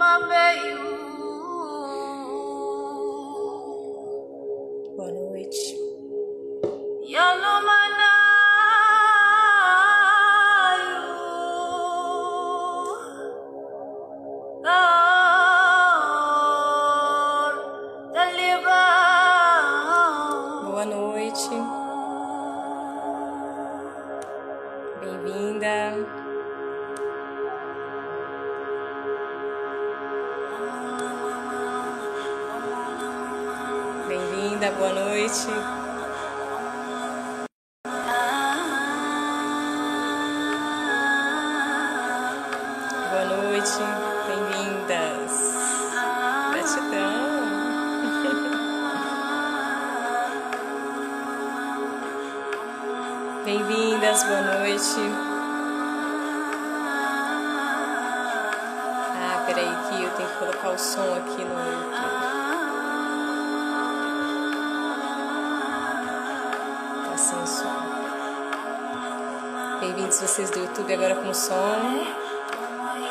Boa noite. Boa noite. Bem-vinda. Bem-vinda, boa noite. Boa noite, bem-vindas. Gratidão. Bem-vindas, boa noite. Ah, peraí que eu tenho que colocar o som aqui no YouTube. Tá sem som. Bem-vindos vocês do YouTube agora com som.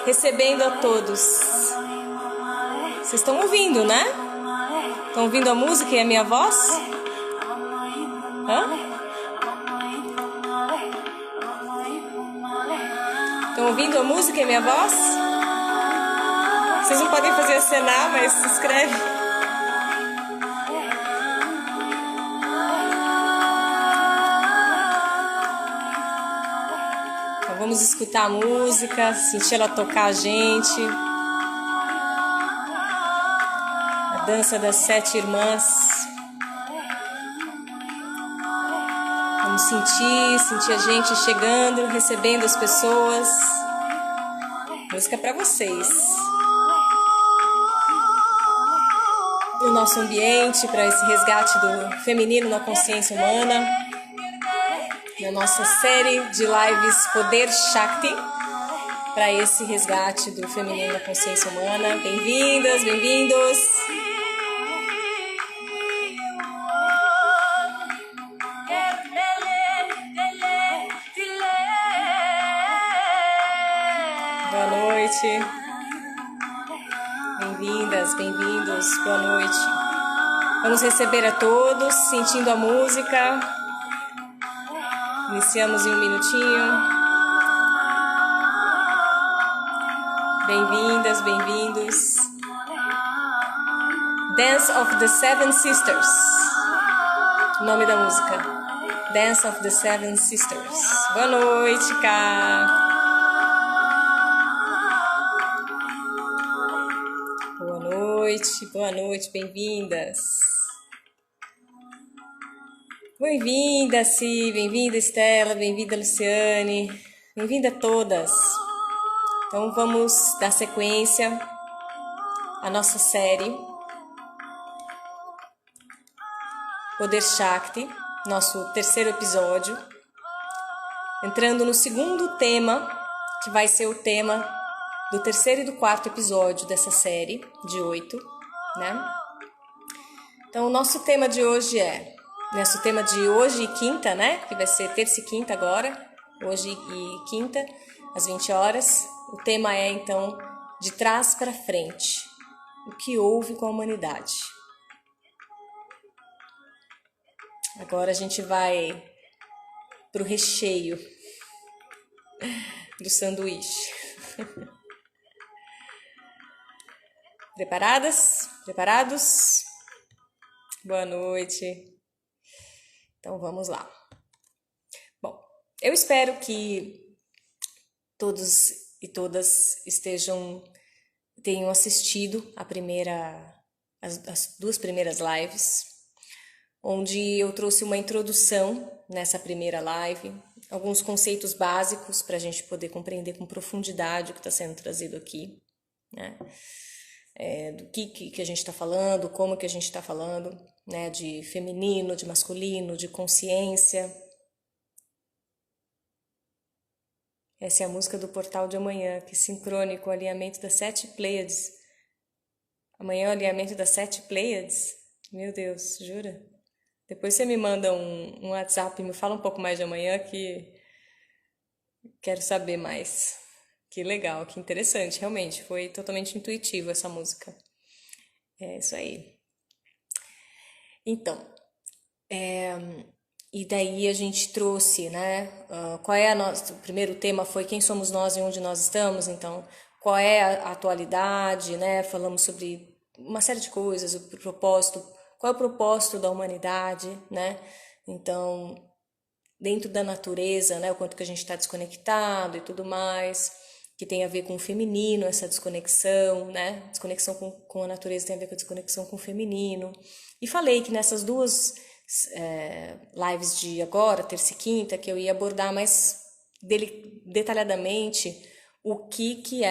Recebendo a todos. Vocês estão ouvindo, né? Estão ouvindo a música e a minha voz? Hã? Estão ouvindo a música e a minha voz? Vocês não podem fazer acenar, mas se inscreve. Então vamos escutar a música, sentir ela tocar a gente. A dança das 7 irmãs. Vamos sentir a gente chegando, recebendo as pessoas. Música para vocês. O nosso ambiente para esse resgate do feminino na consciência humana. Na nossa série de lives Poder Shakti, para esse resgate do feminino na consciência humana. Bem-vindas, bem-vindos. Boa noite. Bem-vindas, bem-vindos. Boa noite. Vamos receber a todos, sentindo a música. Iniciamos em um minutinho. Bem-vindas, bem-vindos. Dance of the Seven Sisters. O nome da música. Dance of the Seven Sisters. Boa noite, Cá. Boa noite, bem-vindas. Bem-vinda, Si, bem-vinda, Estela, bem-vinda, Luciane, bem-vinda a todas. Então vamos dar sequência à nossa série Poder Shakti, nosso terceiro episódio, entrando no segundo tema, que vai ser o tema do terceiro e do quarto episódio dessa série de 8, né? Então o nosso tema de hoje nosso tema de hoje e quinta, né? Que vai ser terça e quinta agora, hoje e quinta, às 20 horas. O tema é, então, de trás para frente, o que houve com a humanidade. Agora a gente vai para o recheio do sanduíche. Preparadas? Preparados? Boa noite. Então vamos lá. Bom, eu espero que todos e todas tenham assistido as 2 primeiras lives, onde eu trouxe uma introdução nessa primeira live, alguns conceitos básicos para a gente poder compreender com profundidade o que está sendo trazido aqui, né? Do que a gente está falando, como que a gente está falando, né? De feminino, de masculino, de consciência. Essa é a música do Portal de Amanhã, que sincrone com o alinhamento das 7 Pleiades. Amanhã é o alinhamento das 7 Pleiades? Meu Deus, jura? Depois você me manda um WhatsApp e me fala um pouco mais de amanhã, que quero saber mais. Que legal, que interessante, realmente. Foi totalmente intuitivo essa música. É isso aí. Então, e daí a gente trouxe, né? Qual é a nossa. O primeiro tema foi quem somos nós e onde nós estamos. Então, qual é a atualidade, né? Falamos sobre uma série de coisas, o propósito, qual é o propósito da humanidade, né? Então, dentro da natureza, né? O quanto que a gente está desconectado e tudo mais, que tem a ver com o feminino, essa desconexão, né? Desconexão com a natureza tem a ver com a desconexão com o feminino. E falei que nessas duas lives de agora, terça e quinta, que eu ia abordar mais detalhadamente o que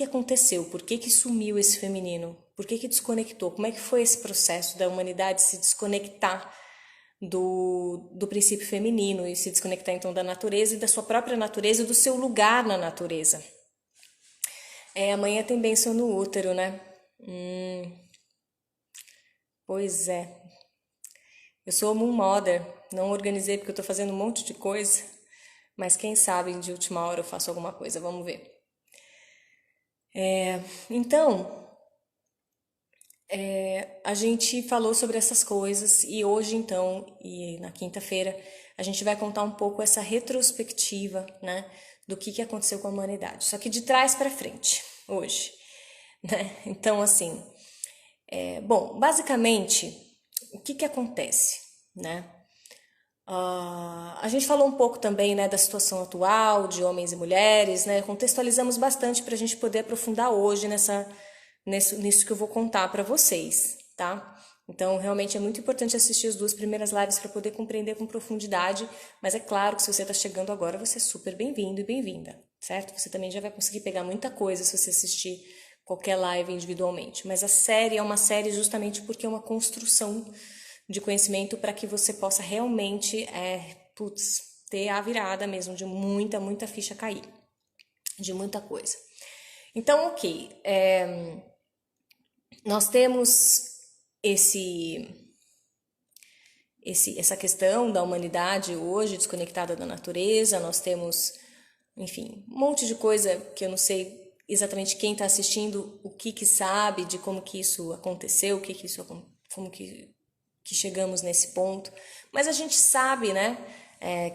aconteceu, por que sumiu esse feminino, por que desconectou, como é que foi esse processo da humanidade se desconectar do princípio feminino e se desconectar então da natureza e da sua própria natureza e do seu lugar na natureza. Amanhã tem bênção no útero, né? Pois é. Eu sou Moon Mother, não organizei porque eu tô fazendo um monte de coisa, mas quem sabe de última hora eu faço alguma coisa, vamos ver. Então, a gente falou sobre essas coisas e hoje então, e na quinta-feira, a gente vai contar um pouco essa retrospectiva, né, do que aconteceu com a humanidade, só que de trás para frente, hoje, né? Então, assim, bom, basicamente, o que acontece, né? A gente falou um pouco também, né, da situação atual de homens e mulheres, né? Contextualizamos bastante para a gente poder aprofundar hoje nisso que eu vou contar para vocês, tá? Então, realmente é muito importante assistir as duas primeiras lives para poder compreender com profundidade, mas é claro que se você está chegando agora, você é super bem-vindo e bem-vinda, certo? Você também já vai conseguir pegar muita coisa se você assistir qualquer live individualmente, mas a série é uma série justamente porque é uma construção de conhecimento para que você possa realmente ter a virada mesmo de muita ficha cair, de muita coisa. Então, ok, nós temos essa questão da humanidade hoje desconectada da natureza, nós temos, enfim, um monte de coisa que eu não sei exatamente quem está assistindo, o que sabe de como que isso aconteceu, como que chegamos nesse ponto, mas a gente sabe, né,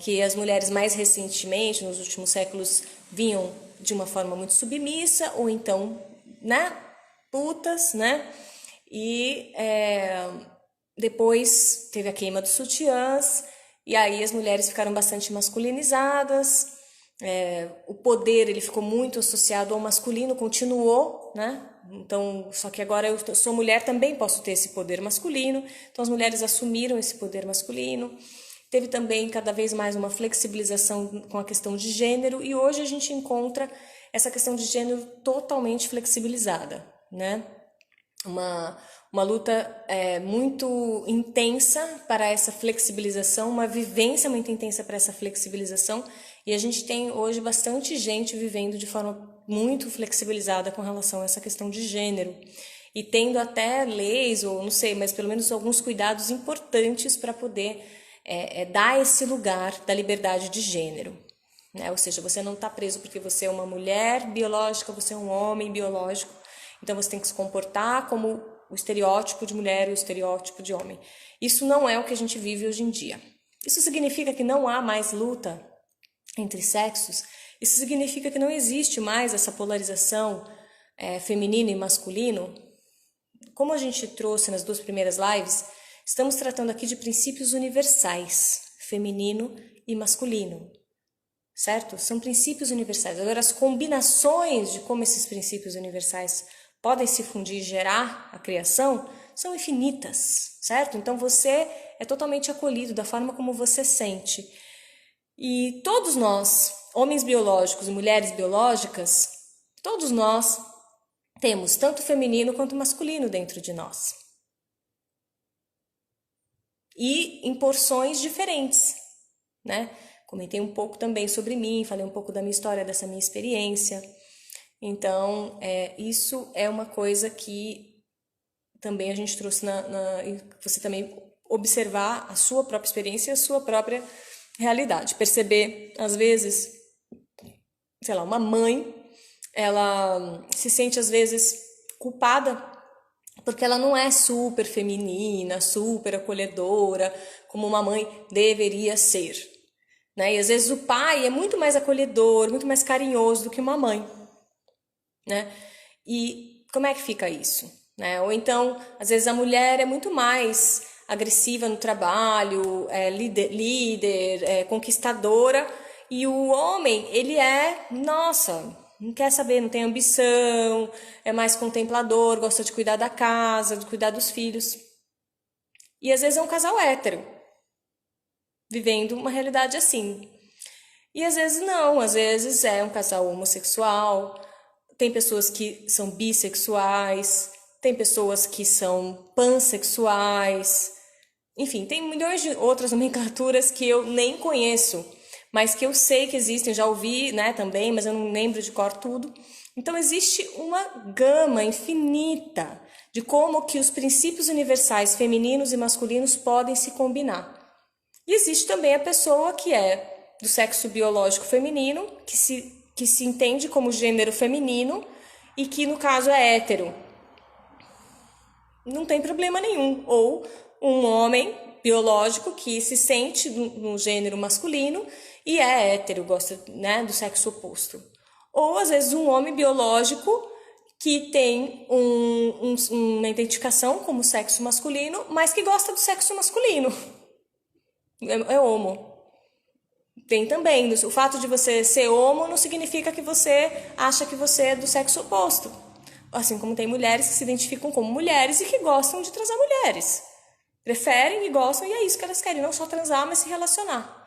que as mulheres mais recentemente, nos últimos séculos, vinham de uma forma muito submissa, ou então, né, putas, né, e depois teve a queima dos sutiãs, e aí as mulheres ficaram bastante masculinizadas, o poder ele ficou muito associado ao masculino, continuou, né? Então, só que agora eu sou mulher, também posso ter esse poder masculino. Então, as mulheres assumiram esse poder masculino. Teve também cada vez mais uma flexibilização com a questão de gênero e hoje a gente encontra essa questão de gênero totalmente flexibilizada, né? Uma luta muito intensa para essa flexibilização, uma vivência muito intensa para essa flexibilização, e a gente tem hoje bastante gente vivendo de forma muito flexibilizada com relação a essa questão de gênero, e tendo até leis, ou não sei, mas pelo menos alguns cuidados importantes para poder dar esse lugar da liberdade de gênero. Né? Ou seja, você não está preso porque você é uma mulher biológica, você é um homem biológico, então você tem que se comportar como o estereótipo de mulher e o estereótipo de homem. Isso não é o que a gente vive hoje em dia. Isso significa que não há mais luta entre sexos? Isso significa que não existe mais essa polarização feminino e masculino? Como a gente trouxe nas duas primeiras lives, estamos tratando aqui de princípios universais, feminino e masculino. Certo? São princípios universais. Agora, as combinações de como esses princípios universais podem se fundir e gerar a criação são infinitas, certo? Então, você é totalmente acolhido da forma como você sente. E todos nós, homens biológicos e mulheres biológicas, todos nós temos tanto feminino quanto masculino dentro de nós. E em porções diferentes, né? Comentei um pouco também sobre mim, falei um pouco da minha história, dessa minha experiência. Então, isso é uma coisa que também a gente trouxe você também observar a sua própria experiência e a sua própria realidade. Perceber, às vezes, sei lá, uma mãe, ela se sente às vezes culpada porque ela não é super feminina, super acolhedora, como uma mãe deveria ser, né? E às vezes o pai é muito mais acolhedor, muito mais carinhoso do que uma mãe, né? E como é que fica isso, né? Ou então, às vezes a mulher é muito mais agressiva no trabalho, é líder, é conquistadora, e o homem, ele é, nossa, não quer saber, não tem ambição, é mais contemplador, gosta de cuidar da casa, de cuidar dos filhos. E às vezes é um casal hétero, vivendo uma realidade assim. E às vezes não, às vezes é um casal homossexual, tem pessoas que são bissexuais, tem pessoas que são pansexuais, enfim, tem milhões de outras nomenclaturas que eu nem conheço, mas que eu sei que existem, já ouvi, né, também, mas eu não lembro de cor tudo. Então existe uma gama infinita de como que os princípios universais femininos e masculinos podem se combinar. E existe também a pessoa que é do sexo biológico feminino, que se entende como gênero feminino e que no caso é hétero. Não tem problema nenhum. Ou um homem biológico que se sente no gênero masculino e é hétero, gosta, né, do sexo oposto. Ou às vezes um homem biológico que tem uma identificação como sexo masculino, mas que gosta do sexo masculino. É homo. Tem também. O fato de você ser homo não significa que você acha que você é do sexo oposto. Assim como tem mulheres que se identificam como mulheres e que gostam de transar mulheres. Preferem e gostam, e é isso que elas querem, não só transar, mas se relacionar.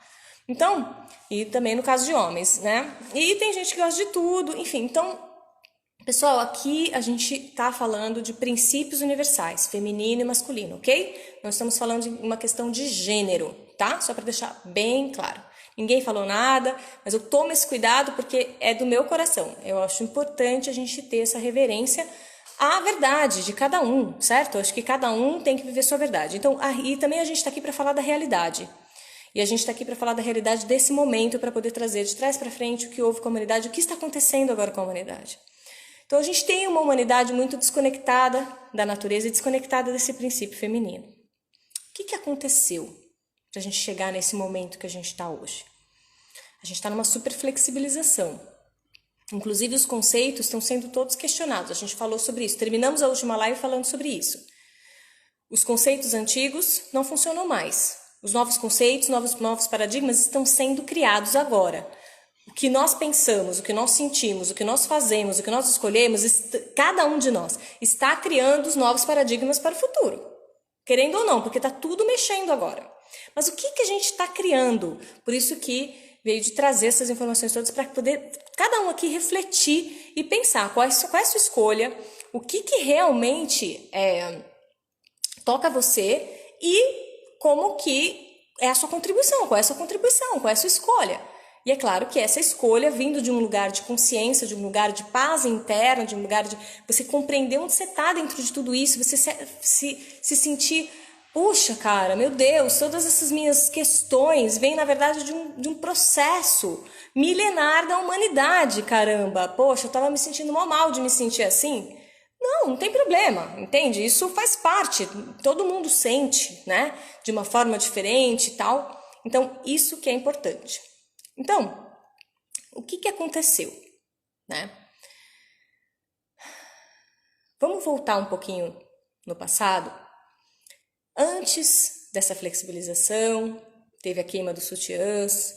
Então, e também no caso de homens, né? E tem gente que gosta de tudo, enfim. Então, pessoal, aqui a gente tá falando de princípios universais, feminino e masculino, ok? Nós estamos falando de uma questão de gênero, tá? Só para deixar bem claro. Ninguém falou nada, mas eu tomo esse cuidado porque é do meu coração. Eu acho importante a gente ter essa reverência à verdade de cada um, certo? Eu acho que cada um tem que viver sua verdade. Então, e também a gente está aqui para falar da realidade. E a gente está aqui para falar da realidade desse momento, para poder trazer de trás para frente o que houve com a humanidade, o que está acontecendo agora com a humanidade. Então, a gente tem uma humanidade muito desconectada da natureza e desconectada desse princípio feminino. O que aconteceu para a gente chegar nesse momento que a gente está hoje? A gente está numa superflexibilização. Inclusive, os conceitos estão sendo todos questionados. A gente falou sobre isso. Terminamos a última live falando sobre isso. Os conceitos antigos não funcionam mais. Os novos conceitos, novos paradigmas estão sendo criados agora. O que nós pensamos, o que nós sentimos, o que nós fazemos, o que nós escolhemos, cada um de nós está criando os novos paradigmas para o futuro. Querendo ou não, porque está tudo mexendo agora. Mas o que a gente está criando? Por isso que veio de trazer essas informações todas para poder cada um aqui refletir e pensar qual é a sua escolha, o que realmente toca você e como que é a sua contribuição, qual é a sua contribuição, qual é a sua escolha. E é claro que essa escolha, vindo de um lugar de consciência, de um lugar de paz interna, de um lugar de você compreender onde você está dentro de tudo isso, você se sentir, puxa, cara, meu Deus, todas essas minhas questões vêm, na verdade, de um processo milenar da humanidade, caramba. Poxa, eu estava me sentindo mal de me sentir assim. Não tem problema, entende? Isso faz parte, todo mundo sente, né? De uma forma diferente e tal. Então, isso que é importante. Então, o que aconteceu, né? Vamos voltar um pouquinho no passado. Antes dessa flexibilização, teve a queima dos sutiãs.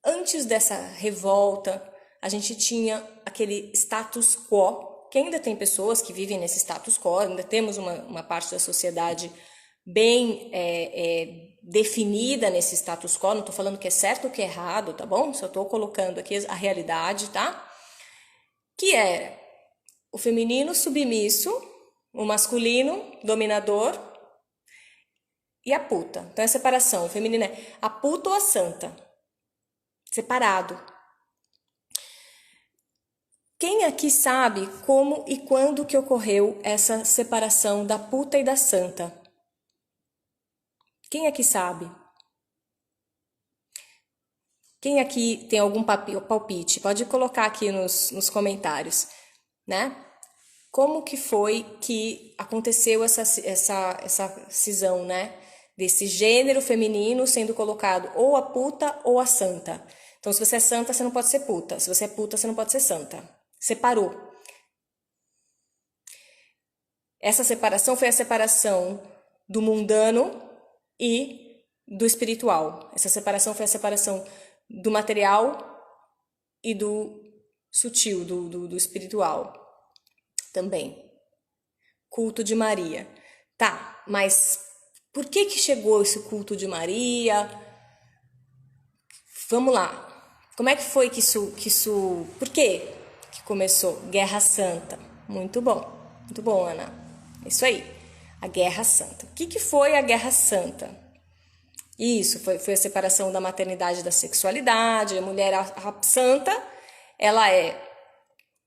Antes dessa revolta, a gente tinha aquele status quo, que ainda tem pessoas que vivem nesse status quo, ainda temos uma parte da sociedade bem definida nesse status quo, não estou falando que é certo ou que é errado, tá bom? Só estou colocando aqui a realidade, tá? Que era o feminino submisso, o masculino dominador e a puta. Então é separação, o feminino é a puta ou a santa, separado. Quem aqui sabe como e quando que ocorreu essa separação da puta e da santa? Quem aqui sabe? Quem aqui tem algum palpite? Pode colocar aqui nos comentários, né? Como que foi que aconteceu essa cisão, né? Desse gênero feminino sendo colocado ou a puta ou a santa. Então, se você é santa, você não pode ser puta. Se você é puta, você não pode ser santa. Separou. Essa separação foi a separação do mundano e do espiritual. Essa separação foi a separação do material e do sutil, do espiritual também. Culto de Maria. Tá, mas por que chegou esse culto de Maria? Vamos lá. Como é que foi que isso... Por quê que começou? Guerra Santa. Muito bom, Ana. Isso aí, a Guerra Santa. O que foi a Guerra Santa? Isso, foi a separação da maternidade e da sexualidade. A mulher a santa, ela é...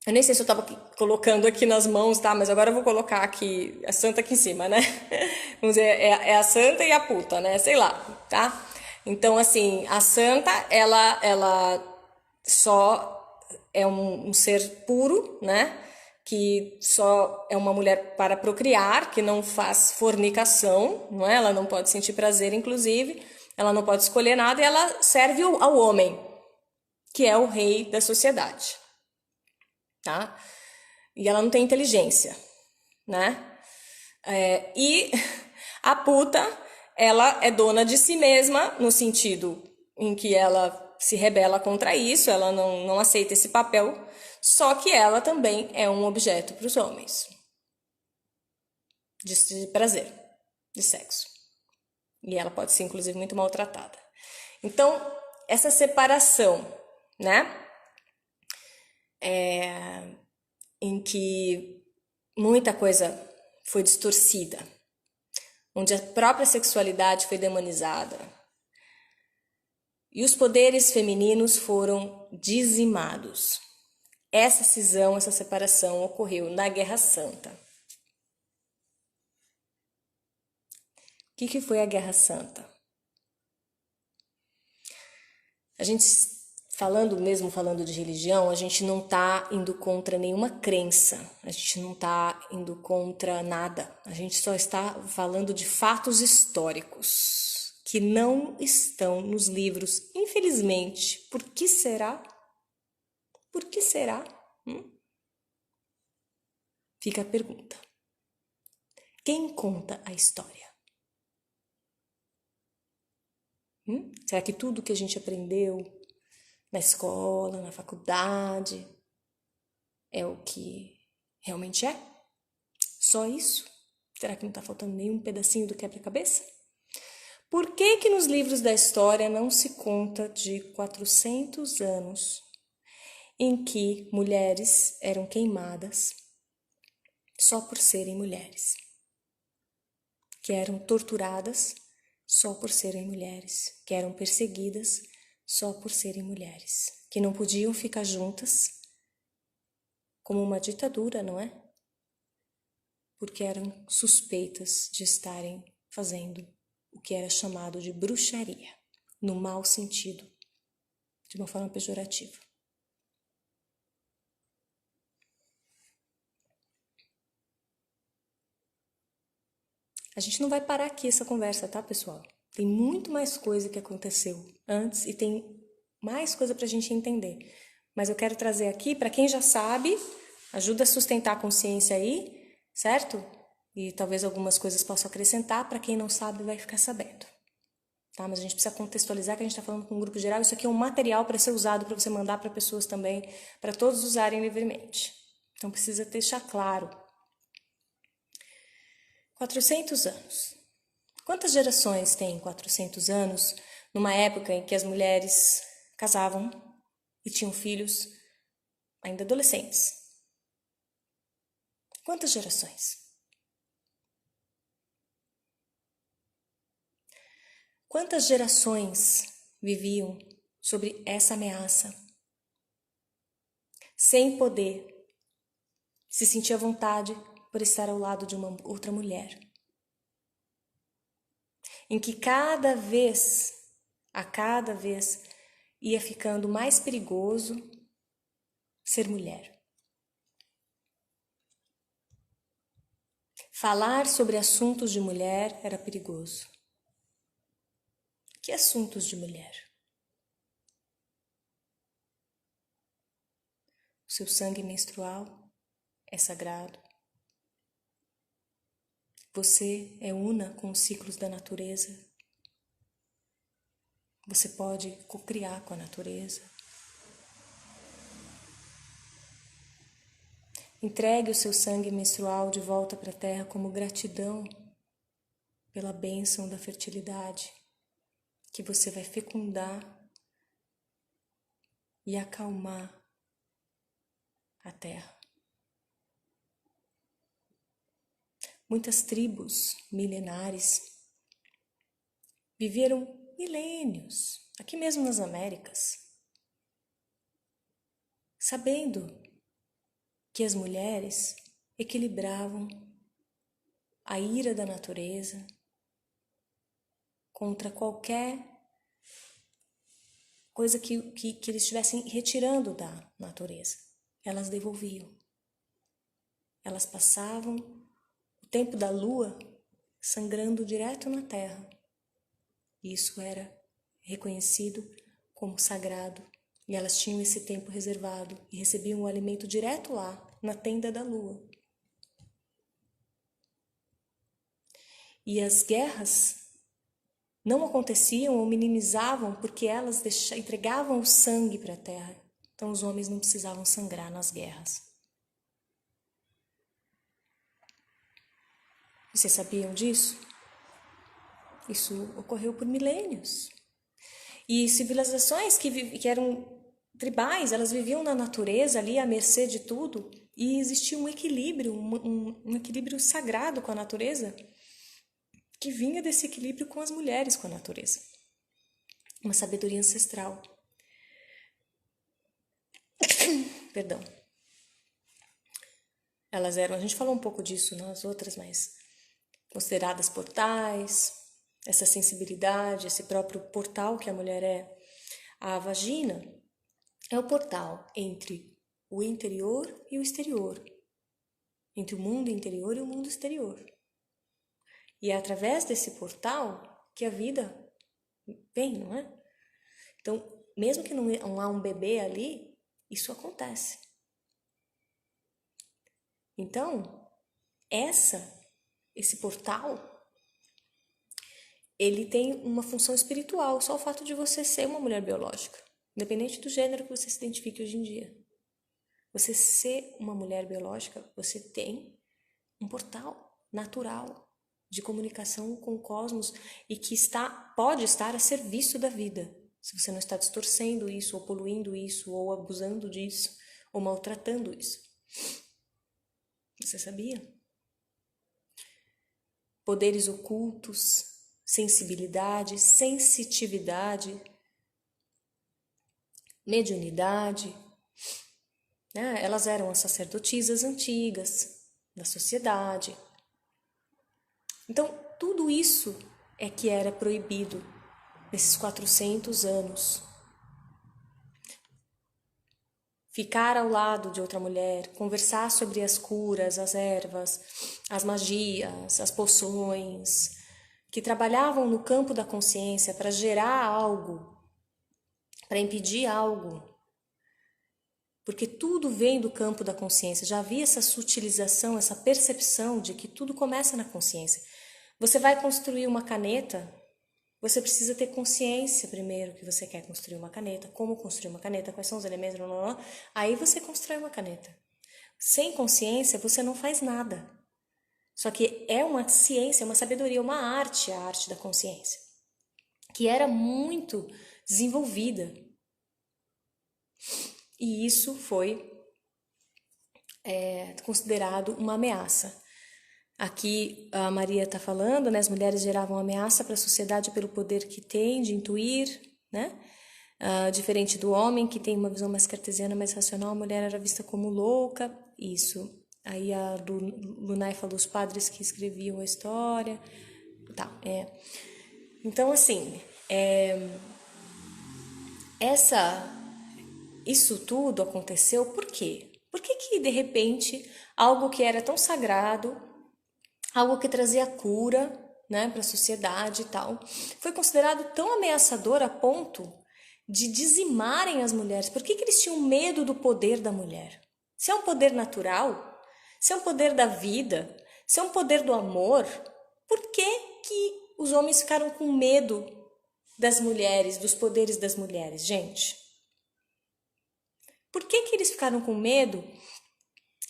Eu nem sei se eu estava colocando aqui nas mãos, tá? Mas agora eu vou colocar aqui a santa aqui em cima, né? Vamos dizer, é a santa e a puta, né? Sei lá, tá? Então, assim, a santa, ela só é um ser puro, né? Que só é uma mulher para procriar, que não faz fornicação, não é? Ela não pode sentir prazer, inclusive, ela não pode escolher nada e ela serve ao homem, que é o rei da sociedade, tá? E ela não tem inteligência, né? E a puta, ela é dona de si mesma, no sentido em que ela se rebela contra isso, ela não aceita esse papel, só que ela também é um objeto para os homens de prazer, de sexo. E ela pode ser, inclusive, muito maltratada. Então, essa separação, né? Em que muita coisa foi distorcida, onde a própria sexualidade foi demonizada. E os poderes femininos foram dizimados. Essa cisão, essa separação ocorreu na Guerra Santa. O que foi a Guerra Santa? A gente, falando de religião, a gente não está indo contra nenhuma crença, a gente não está indo contra nada, a gente só está falando de fatos históricos que não estão nos livros, infelizmente. Por que será? Por que será? Fica a pergunta. Quem conta a história? Será que tudo que a gente aprendeu na escola, na faculdade, é o que realmente é? Só isso? Será que não está faltando nenhum pedacinho do quebra-cabeça? Por que nos livros da história não se conta de 400 anos em que mulheres eram queimadas só por serem mulheres, que eram torturadas só por serem mulheres, que eram perseguidas só por serem mulheres, que não podiam ficar juntas, como uma ditadura, não é? Porque eram suspeitas de estarem fazendo o que era chamado de bruxaria, no mau sentido, de uma forma pejorativa. A gente não vai parar aqui essa conversa, tá, pessoal? Tem muito mais coisa que aconteceu antes e tem mais coisa pra gente entender. Mas eu quero trazer aqui, para quem já sabe, ajuda a sustentar a consciência aí, certo? E talvez algumas coisas possam acrescentar, para quem não sabe vai ficar sabendo. Tá? Mas a gente precisa contextualizar que a gente está falando com um grupo geral, isso aqui é um material para ser usado, para você mandar para pessoas também, para todos usarem livremente. Então precisa deixar claro. 400 anos. Quantas gerações tem 400 anos, numa época em que as mulheres casavam e tinham filhos ainda adolescentes? Quantas gerações? Quantas gerações viviam sobre essa ameaça, sem poder se sentir à vontade por estar ao lado de uma outra mulher? Em que a cada vez ia ficando mais perigoso ser mulher. Falar sobre assuntos de mulher era perigoso. Que assuntos de mulher? O seu sangue menstrual é sagrado. Você é una com os ciclos da natureza. Você pode co-criar com a natureza. Entregue o seu sangue menstrual de volta para a terra como gratidão pela bênção da fertilidade, que você vai fecundar e acalmar a terra. Muitas tribos milenares viveram milênios, aqui mesmo nas Américas, sabendo que as mulheres equilibravam a ira da natureza contra qualquer coisa que eles estivessem retirando da natureza. Elas devolviam. Elas passavam o tempo da lua sangrando direto na terra. Isso era reconhecido como sagrado. E elas tinham esse tempo reservado e recebiam o alimento direto lá, na tenda da lua. E as guerras não aconteciam ou minimizavam porque elas entregavam o sangue para a terra. Então os homens não precisavam sangrar nas guerras. Vocês sabiam disso? Isso ocorreu por milênios. E civilizações que eram tribais, elas viviam na natureza ali à mercê de tudo, e existia um equilíbrio, um equilíbrio sagrado com a natureza, que vinha desse equilíbrio com as mulheres com a natureza. Uma sabedoria ancestral. Perdão. Elas eram, a gente falou um pouco disso nas outras, mas consideradas portais, essa sensibilidade, esse próprio portal que a mulher é. A vagina é o portal entre o interior e o exterior, entre o mundo interior e o mundo exterior. E é através desse portal que a vida vem, não é? Então, mesmo que não há um bebê ali, isso acontece. Então, esse portal, ele tem uma função espiritual, só o fato de você ser uma mulher biológica, independente do gênero que você se identifique hoje em dia. Você ser uma mulher biológica, você tem um portal natural de comunicação com o cosmos e que pode estar a serviço da vida, se você não está distorcendo isso, ou poluindo isso, ou abusando disso, ou maltratando isso. Você sabia? Poderes ocultos, sensibilidade, sensitividade, mediunidade, né? Elas eram as sacerdotisas antigas da sociedade. Então, tudo isso é que era proibido nesses 400 anos. Ficar ao lado de outra mulher, conversar sobre as curas, as ervas, as magias, as poções, que trabalhavam no campo da consciência para gerar algo, para impedir algo. Porque tudo vem do campo da consciência. Já havia essa sutilização, essa percepção de que tudo começa na consciência. Você vai construir uma caneta, você precisa ter consciência primeiro que você quer construir uma caneta, como construir uma caneta, quais são os elementos, blá, blá, blá. Aí você constrói uma caneta. Sem consciência, você não faz nada. Só que é uma ciência, uma sabedoria, uma arte, a arte da consciência, que era muito desenvolvida. E isso foi considerado uma ameaça. Aqui a Maria está falando, né? As mulheres geravam ameaça para a sociedade pelo poder que tem de intuir, né? Diferente do homem, que tem uma visão mais cartesiana, mais racional, a mulher era vista como louca. Isso. Aí a Lunay falou os padres que escreviam a história. Tá, Então, assim, Isso tudo aconteceu por quê? Por que de repente algo que era tão sagrado, algo que trazia cura, né, para a sociedade e tal, foi considerado tão ameaçador a ponto de dizimarem as mulheres? Por que eles tinham medo do poder da mulher? Se é um poder natural, se é um poder da vida, se é um poder do amor, por que os homens ficaram com medo das mulheres, dos poderes das mulheres, gente? Por que eles ficaram com medo?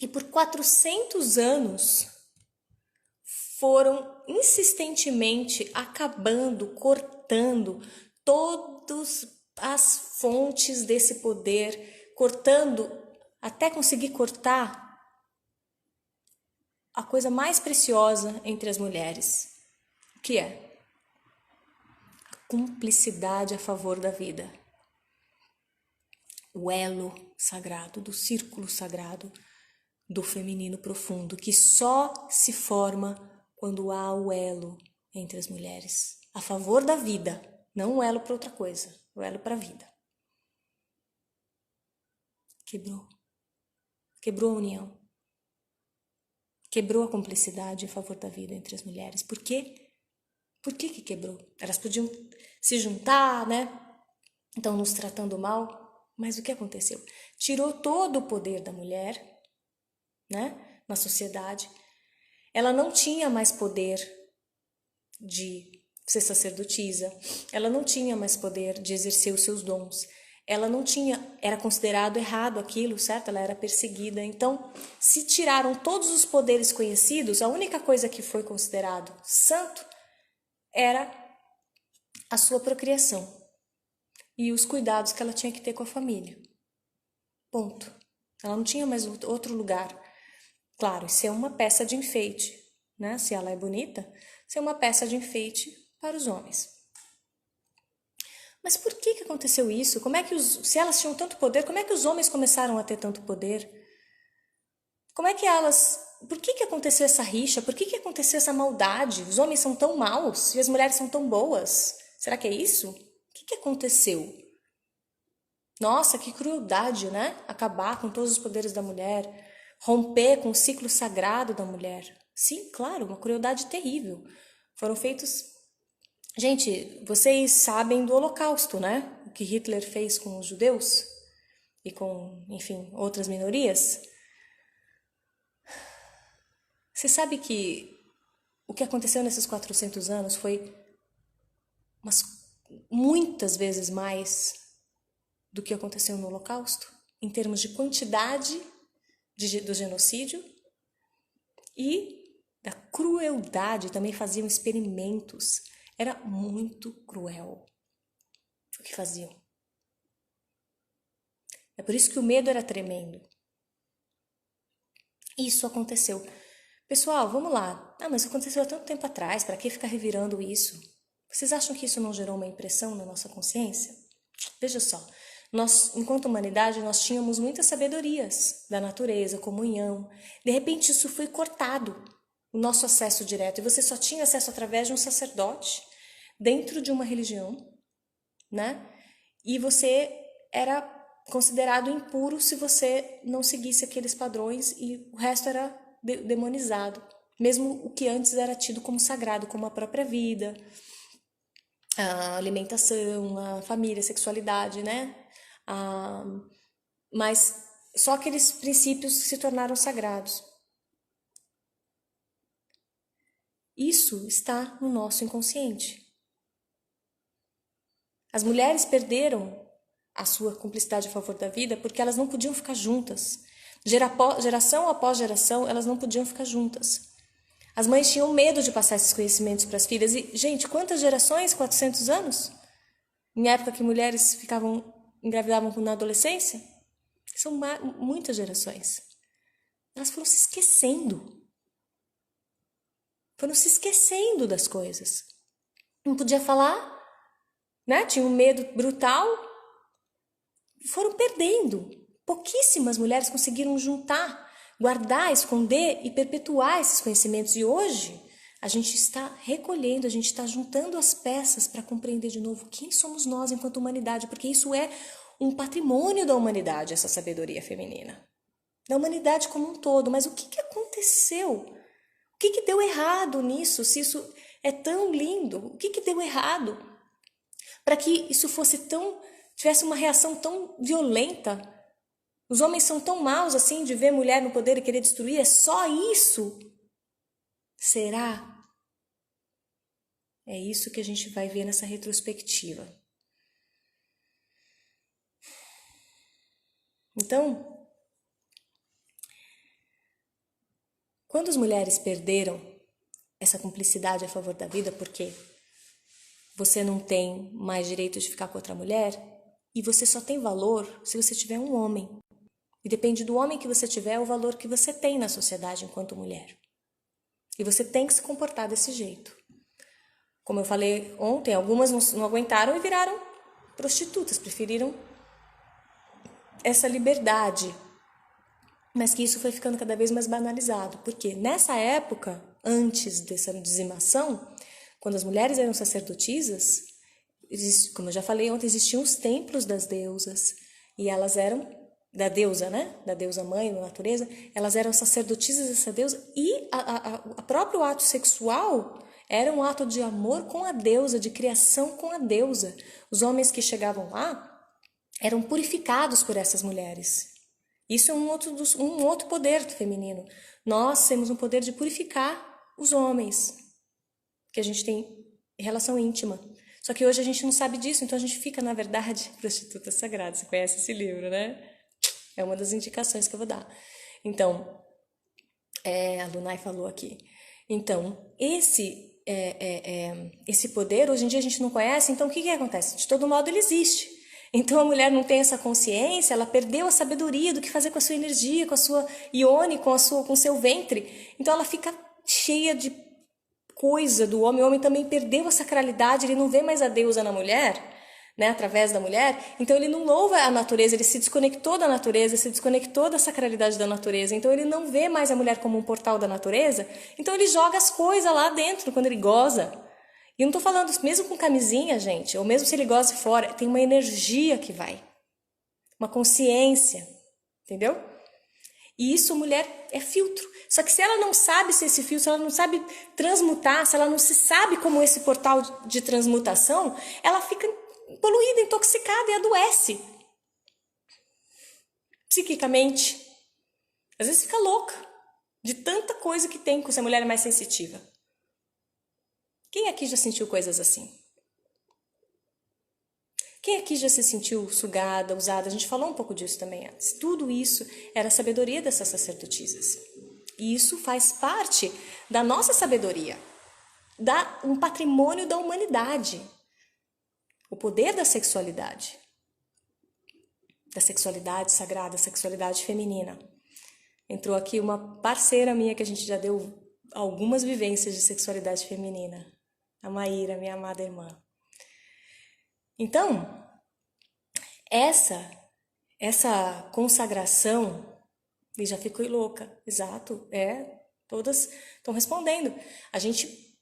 E por 400 anos foram insistentemente acabando, cortando todas as fontes desse poder, cortando até conseguir cortar a coisa mais preciosa entre as mulheres, que é a cumplicidade a favor da vida. O elo sagrado, do círculo sagrado do feminino profundo, que só se forma quando há o elo entre as mulheres, a favor da vida, não o elo para outra coisa, o elo para a vida. Quebrou a união, quebrou a cumplicidade a favor da vida entre as mulheres. Por quê? Por que quebrou? Elas podiam se juntar, né? Então, nos tratando mal. Mas o que aconteceu? Tirou todo o poder da mulher, né, na sociedade. Ela não tinha mais poder de ser sacerdotisa, ela não tinha mais poder de exercer os seus dons, ela não tinha, era considerado errado aquilo, certo? Ela era perseguida. Então, se tiraram todos os poderes conhecidos, a única coisa que foi considerado santo era a sua procriação e os cuidados que ela tinha que ter com a família. Ponto. Ela não tinha mais outro lugar. Claro, isso é uma peça de enfeite, né? Se ela é bonita, isso é uma peça de enfeite para os homens. Mas por que aconteceu isso? Como é que se elas tinham tanto poder, como é que os homens começaram a ter tanto poder? Como é que por que aconteceu essa rixa? Por que aconteceu essa maldade? Os homens são tão maus e as mulheres são tão boas. Será que é isso? O que aconteceu? Nossa, que crueldade, né? Acabar com todos os poderes da mulher, romper com o ciclo sagrado da mulher. Sim, claro, uma crueldade terrível. Foram feitos... Gente, vocês sabem do Holocausto, né? O que Hitler fez com os judeus e com, enfim, outras minorias. Você sabe que o que aconteceu nesses 400 anos foi muitas vezes mais do que aconteceu no Holocausto, em termos de quantidade do genocídio e da crueldade. Também faziam experimentos. Era muito cruel o que faziam. É por isso que o medo era tremendo. Isso aconteceu. Pessoal, vamos lá. Mas aconteceu há tanto tempo atrás, para que ficar revirando isso? Vocês acham que isso não gerou uma impressão na nossa consciência? Veja só, nós, enquanto humanidade, nós tínhamos muitas sabedorias da natureza, comunhão. De repente isso foi cortado, o nosso acesso direto, e você só tinha acesso através de um sacerdote, dentro de uma religião, né? E você era considerado impuro se você não seguisse aqueles padrões, e o resto era demonizado, mesmo o que antes era tido como sagrado, como a própria vida, a alimentação, a família, a sexualidade, né? Mas só aqueles princípios se tornaram sagrados. Isso está no nosso inconsciente. As mulheres perderam a sua cumplicidade a favor da vida porque elas não podiam ficar juntas. Geração após geração, elas não podiam ficar juntas. As mães tinham medo de passar esses conhecimentos para as filhas. E, gente, quantas gerações? 400 anos? Em época que mulheres engravidavam na adolescência? São muitas gerações. Elas foram se esquecendo. Foram se esquecendo das coisas. Não podia falar, né? Tinha um medo brutal. Foram perdendo. Pouquíssimas mulheres conseguiram juntar, guardar, esconder e perpetuar esses conhecimentos. E hoje, A gente está recolhendo, a gente está juntando as peças para compreender de novo quem somos nós enquanto humanidade, porque isso é um patrimônio da humanidade, essa sabedoria feminina. Da humanidade como um todo. Mas o que aconteceu? O que deu errado nisso? Se isso é tão lindo, o que deu errado? Para que isso tivesse uma reação tão violenta. Os homens são tão maus assim de ver mulher no poder e querer destruir? É só isso? Será? É isso que a gente vai ver nessa retrospectiva. Então, quando as mulheres perderam essa cumplicidade a favor da vida, porque você não tem mais direito de ficar com outra mulher, e você só tem valor se você tiver um homem. E depende do homem que você tiver, o valor que você tem na sociedade enquanto mulher. E você tem que se comportar desse jeito. Como eu falei ontem, algumas não aguentaram e viraram prostitutas, preferiram essa liberdade. Mas que isso foi ficando cada vez mais banalizado. Porque nessa época, antes dessa dizimação, quando as mulheres eram sacerdotisas, como eu já falei ontem, existiam os templos das deusas. E elas eram da deusa, né? Da deusa mãe, da natureza. Elas eram sacerdotisas dessa deusa. E o próprio ato sexual era um ato de amor com a deusa, de criação com a deusa. Os homens que chegavam lá eram purificados por essas mulheres. Isso é um outro poder do feminino. Nós temos um poder de purificar os homens, que a gente tem relação íntima. Só que hoje a gente não sabe disso, então a gente fica, na verdade, prostituta sagrada. Você conhece esse livro, né? É uma das indicações que eu vou dar. Então, a Lunay falou aqui. Então, esse poder, hoje em dia a gente não conhece, então o que acontece? De todo modo ele existe. Então a mulher não tem essa consciência, ela perdeu a sabedoria do que fazer com a sua energia, com a sua ione, com o seu ventre. Então ela fica cheia de coisa do homem. O homem também perdeu a sacralidade, ele não vê mais a deusa na mulher, né, através da mulher. Então ele não louva a natureza, ele se desconectou da natureza, se desconectou da sacralidade da natureza. Então ele não vê mais a mulher como um portal da natureza. Então ele joga as coisas lá dentro quando ele goza. E não tô falando mesmo com camisinha, gente, ou mesmo se ele goza fora, tem uma energia que vai, uma consciência, entendeu? E isso, mulher, é filtro. Só que se ela não sabe ser esse filtro, se ela não sabe transmutar, se ela não se sabe como esse portal de transmutação, ela fica poluída, intoxicada e adoece. Psiquicamente. Às vezes fica louca de tanta coisa que tem com essa mulher mais sensitiva. Quem aqui já sentiu coisas assim? Quem aqui já se sentiu sugada, usada? A gente falou um pouco disso também antes. Tudo isso era a sabedoria dessas sacerdotisas. E isso faz parte da nossa sabedoria, um patrimônio da humanidade. O poder da sexualidade sagrada, da sexualidade feminina. Entrou aqui uma parceira minha que a gente já deu algumas vivências de sexualidade feminina. A Maíra, minha amada irmã. Então, essa consagração, e já ficou louca, exato, todas estão respondendo. A gente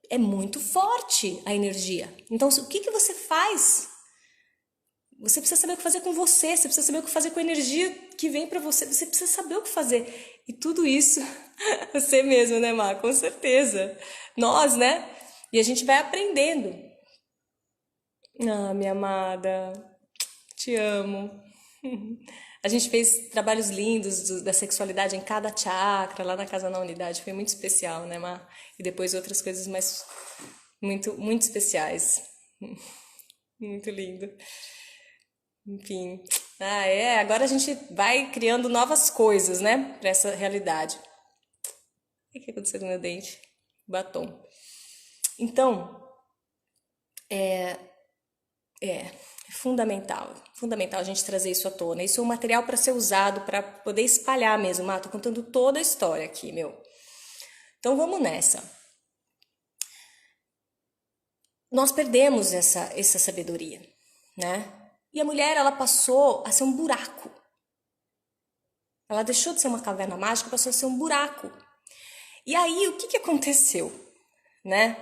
é muito forte a energia. Então, o que você faz? Você precisa saber o que fazer com você precisa saber o que fazer com a energia que vem para você precisa saber o que fazer. E tudo isso, você mesmo, né, Má? Com certeza. Nós, né? E a gente vai aprendendo. Ah, minha amada, te amo. A gente fez trabalhos lindos da sexualidade em cada chakra, lá na Casa na Unidade. Foi muito especial, né, Má? E depois outras coisas mais muito, muito especiais. Muito lindo. Enfim. Agora a gente vai criando novas coisas, né, para essa realidade. O que aconteceu com o meu dente? Batom. Então, é fundamental a gente trazer isso à tona. Isso é um material para ser usado, para poder espalhar mesmo. Tô contando toda a história aqui, meu. Então vamos nessa. Nós perdemos essa sabedoria, né? E a mulher, ela passou a ser um buraco. Ela deixou de ser uma caverna mágica, passou a ser um buraco. E aí, o que aconteceu? né?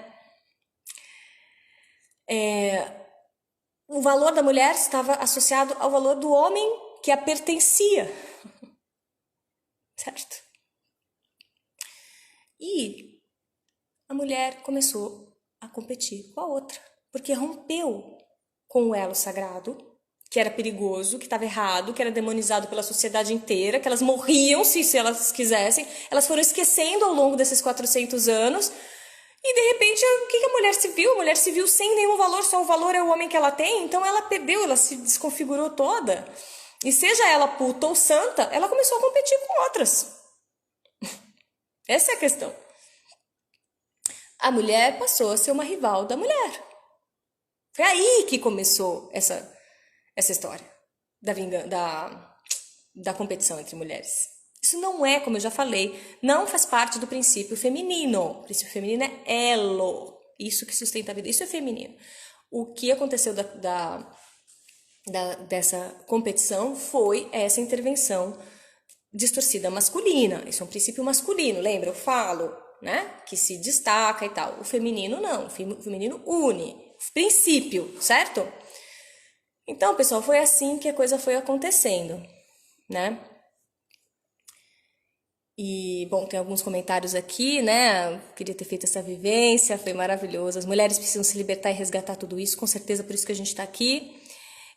O valor da mulher estava associado ao valor do homem que a pertencia, certo? E a mulher começou a competir com a outra, porque rompeu com o elo sagrado, que era perigoso, que estava errado, que era demonizado pela sociedade inteira, que elas morriam se elas quisessem. Elas foram esquecendo ao longo desses 400 anos. E de repente, o que a mulher se viu? A mulher se viu sem nenhum valor, só o valor é o homem que ela tem. Então ela perdeu, ela se desconfigurou toda. E seja ela puta ou santa, ela começou a competir com outras. Essa é a questão. A mulher passou a ser uma rival da mulher. Foi aí que começou essa história da competição entre mulheres. Isso não é, como eu já falei, não faz parte do princípio feminino. O princípio feminino é elo. Isso que sustenta a vida. Isso é feminino. O que aconteceu dessa competição foi essa intervenção distorcida masculina. Isso é um princípio masculino. Lembra? Eu falo, né? Que se destaca e tal. O feminino não. O feminino une. Princípio, certo? Então, pessoal, foi assim que a coisa foi acontecendo, né? E, bom, tem alguns comentários aqui, né? Queria ter feito essa vivência, foi maravilhoso. As mulheres precisam se libertar e resgatar tudo isso, com certeza, por isso que a gente está aqui.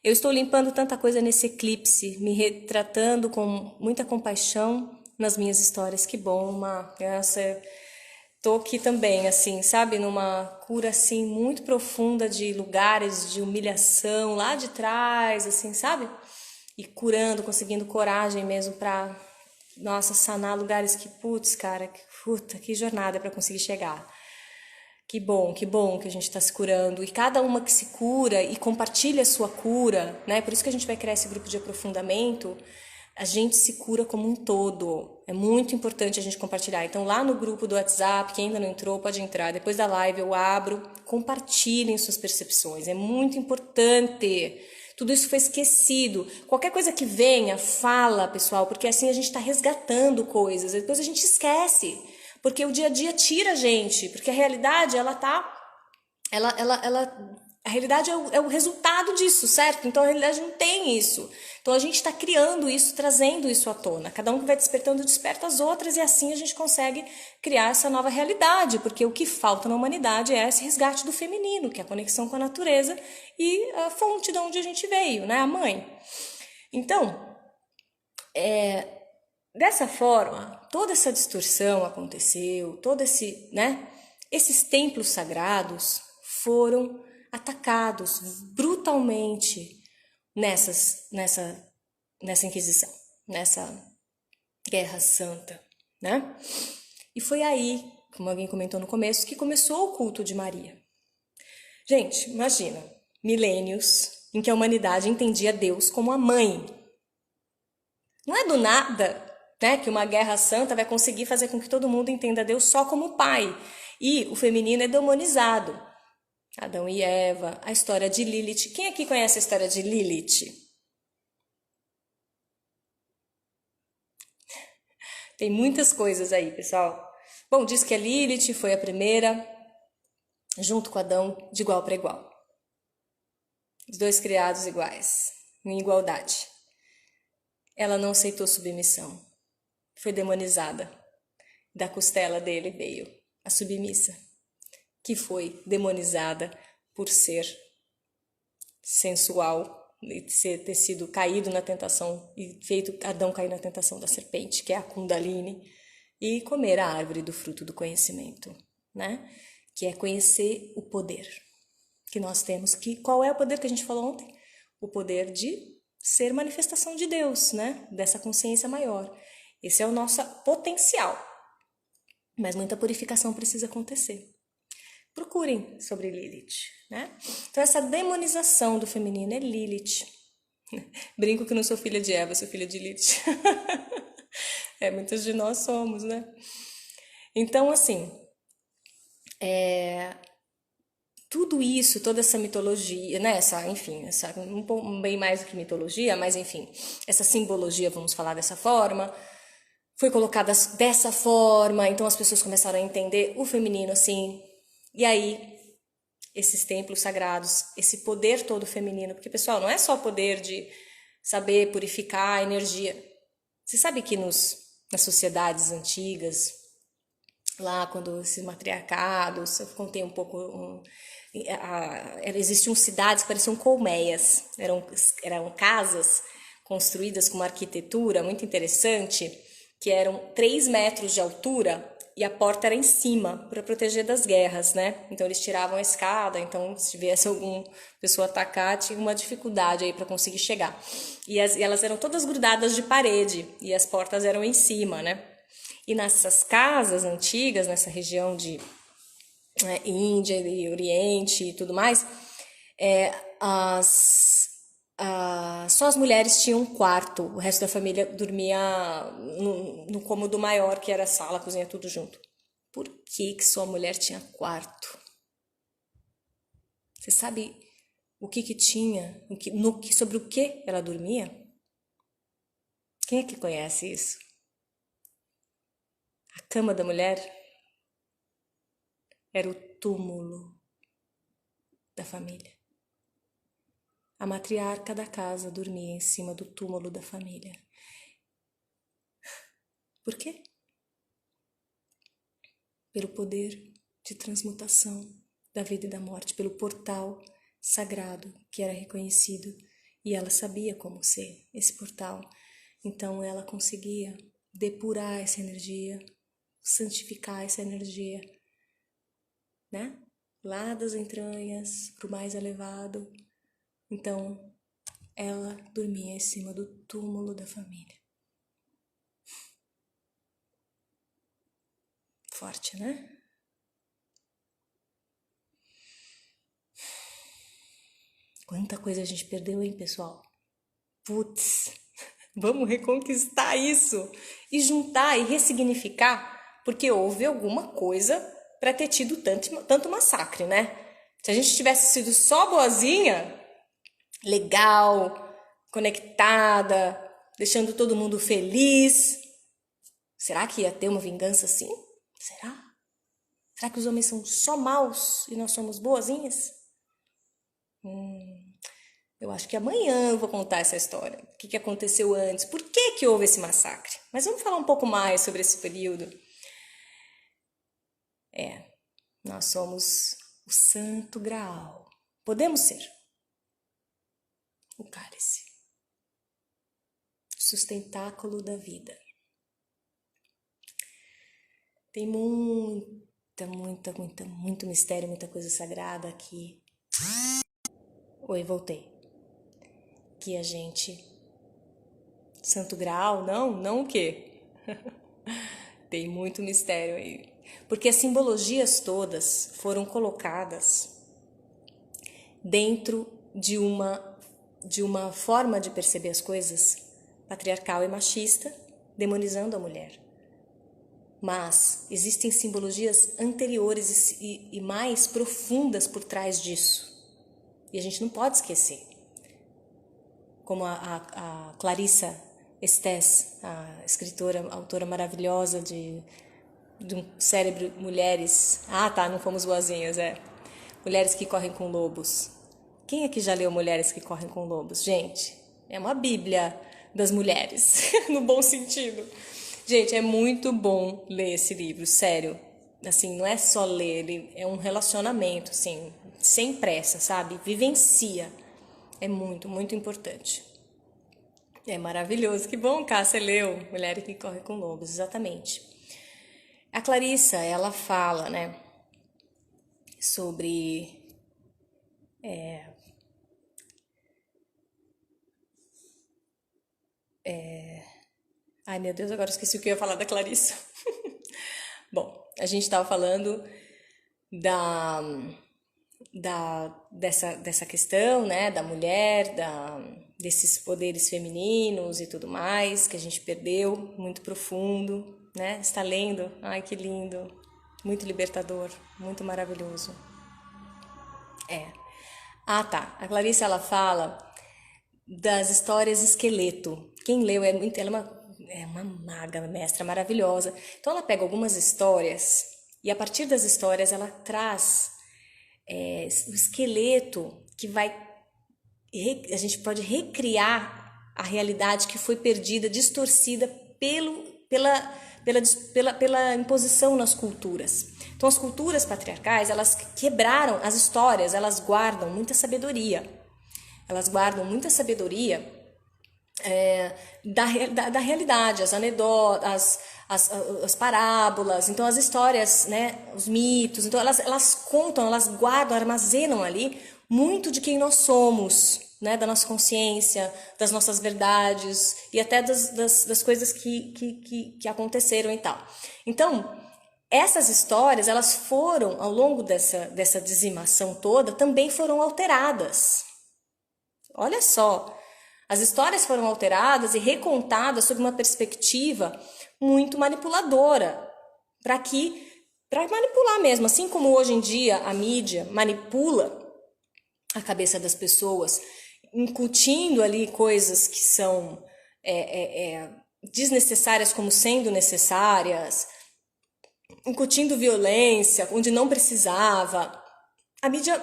Eu estou limpando tanta coisa nesse eclipse, me retratando com muita compaixão nas minhas histórias. Que bom, tô aqui também, assim, sabe? Numa cura, assim, muito profunda de lugares de humilhação lá de trás, assim, sabe? E curando, conseguindo coragem mesmo pra... Nossa, sanar lugares que, putz, cara, que jornada para conseguir chegar. Que bom que a gente está se curando. E cada uma que se cura e compartilha a sua cura, né? Por isso que a gente vai criar esse grupo de aprofundamento. A gente se cura como um todo. É muito importante a gente compartilhar. Então, lá no grupo do WhatsApp, quem ainda não entrou, pode entrar. Depois da live eu abro. Compartilhem suas percepções. É muito importante. Tudo isso foi esquecido. Qualquer coisa que venha, fala, pessoal, porque assim a gente está resgatando coisas. Depois a gente esquece, porque o dia a dia tira a gente, porque a realidade, a realidade é o resultado disso, certo? Então a realidade não tem isso. Então a gente está criando isso, trazendo isso à tona. Cada um que vai despertando, desperta as outras e assim a gente consegue criar essa nova realidade, porque o que falta na humanidade é esse resgate do feminino, que é a conexão com a natureza e a fonte de onde a gente veio, né? A mãe. Então, dessa forma, toda essa distorção aconteceu, esses templos sagrados foram atacados brutalmente nessa Inquisição, nessa Guerra Santa, né? E foi aí, como alguém comentou no começo, que começou o culto de Maria. Gente, imagina, milênios em que a humanidade entendia Deus como a mãe. Não é do nada, né, que uma guerra santa vai conseguir fazer com que todo mundo entenda Deus só como pai. E o feminino é demonizado. Adão e Eva, a história de Lilith. Quem aqui conhece a história de Lilith? Tem muitas coisas aí, pessoal. Bom, diz que a Lilith foi a primeira, junto com Adão, de igual para igual. Os dois criados iguais, em igualdade. Ela não aceitou submissão. Foi demonizada. Da costela dele veio a submissa, que foi demonizada por ser sensual e ter sido caído na tentação e feito Adão cair na tentação da serpente, que é a Kundalini, e comer a árvore do fruto do conhecimento, né? Que é conhecer o poder que nós temos. Qual é o poder que a gente falou ontem? O poder de ser manifestação de Deus, né? Dessa consciência maior. Esse é o nosso potencial. Mas muita purificação precisa acontecer. Procurem sobre Lilith, né? Então essa demonização do feminino é Lilith. Brinco que não sou filha de Eva, sou filha de Lilith. Muitos de nós somos, né? Então, assim, tudo isso, toda essa mitologia, né? Bem mais do que mitologia, mas enfim, essa simbologia, vamos falar dessa forma, foi colocada dessa forma, então as pessoas começaram a entender o feminino assim, E aí, esses templos sagrados, esse poder todo feminino, porque, pessoal, não é só o poder de saber purificar a energia. Você sabe que nas sociedades antigas, lá quando esses matriarcados, eu contei um pouco, existiam cidades que pareciam colmeias, eram casas construídas com uma arquitetura muito interessante, que eram 3 metros de altura e a porta era em cima para proteger das guerras, né? Então eles tiravam a escada, então se tivesse alguma pessoa atacar, tinha uma dificuldade aí para conseguir chegar. E elas eram todas grudadas de parede e as portas eram em cima, né? E nessas casas antigas, nessa região de Índia e Oriente e tudo mais, só as mulheres tinham um quarto, o resto da família dormia no cômodo maior, que era a sala, a cozinha, tudo junto. Por que só a mulher tinha quarto? Você sabe o que tinha, sobre o que ela dormia? Quem é que conhece isso? A cama da mulher era o túmulo da família. A matriarca da casa dormia em cima do túmulo da família. Por quê? Pelo poder de transmutação da vida e da morte, pelo portal sagrado que era reconhecido, e ela sabia como ser esse portal. Então ela conseguia depurar essa energia, santificar essa energia, né? Lá das entranhas para o mais elevado. Então, ela dormia em cima do túmulo da família. Forte, né? Quanta coisa a gente perdeu, hein, pessoal? Putz, vamos reconquistar isso e juntar e ressignificar, porque houve alguma coisa para ter tido tanto massacre, né? Se a gente tivesse sido só boazinha, legal, conectada, deixando todo mundo feliz, será que ia ter uma vingança assim? Será? Será que os homens são só maus e nós somos boazinhas? Eu acho que amanhã eu vou contar essa história. O que aconteceu antes? Por que houve esse massacre? Mas vamos falar um pouco mais sobre esse período. Nós somos o Santo Graal. Podemos ser o cálice, o sustentáculo da vida. Tem muito mistério, muita coisa sagrada aqui. Oi, voltei. Que a gente... Santo Graal, não o quê? Tem muito mistério aí. Porque as simbologias todas foram colocadas dentro de uma forma de perceber as coisas patriarcal e machista, demonizando a mulher. Mas existem simbologias anteriores e mais profundas por trás disso. E a gente não pode esquecer. Como a Clarissa Estés, a escritora, autora maravilhosa de um cérebro, mulheres... Ah, tá, não fomos boazinhas, Mulheres que correm com lobos. Quem aqui já leu Mulheres que correm com lobos? Gente, é uma bíblia das mulheres, no bom sentido. Gente, é muito bom ler esse livro, sério. Assim, não é só ler, ele é um relacionamento, assim, sem pressa, sabe? Vivencia. É muito, muito importante. É maravilhoso. Que bom, Cássia leu Mulheres que Correm com Lobos, exatamente. A Clarissa, ela fala, né, sobre... Ai, meu Deus, agora esqueci o que eu ia falar da Clarissa. Bom, a gente estava falando dessa questão, né, da mulher, desses poderes femininos e tudo mais, que a gente perdeu, muito profundo, né? Está lendo? Ai, que lindo, muito libertador, muito maravilhoso. Ah, tá, a Clarice, ela fala das histórias esqueleto. Quem leu, ela é uma maga, mestra maravilhosa. Então ela pega algumas histórias E a partir das histórias ela traz o esqueleto que a gente pode recriar a realidade que foi perdida, distorcida pela imposição nas culturas. Então, as culturas patriarcais, elas quebraram as histórias, elas guardam muita sabedoria. Elas guardam muita sabedoria da realidade, as anedotas, as parábolas, então as histórias, né, os mitos, então elas contam, elas guardam, armazenam ali muito de quem nós somos, né, da nossa consciência, das nossas verdades e até das coisas que aconteceram e tal. Então, essas histórias, elas foram, ao longo dessa dizimação toda, também foram alteradas. Olha só, as histórias foram alteradas e recontadas sob uma perspectiva muito manipuladora, para manipular mesmo, assim como hoje em dia a mídia manipula a cabeça das pessoas, incutindo ali coisas que são desnecessárias como sendo necessárias, incutindo violência onde não precisava. A mídia,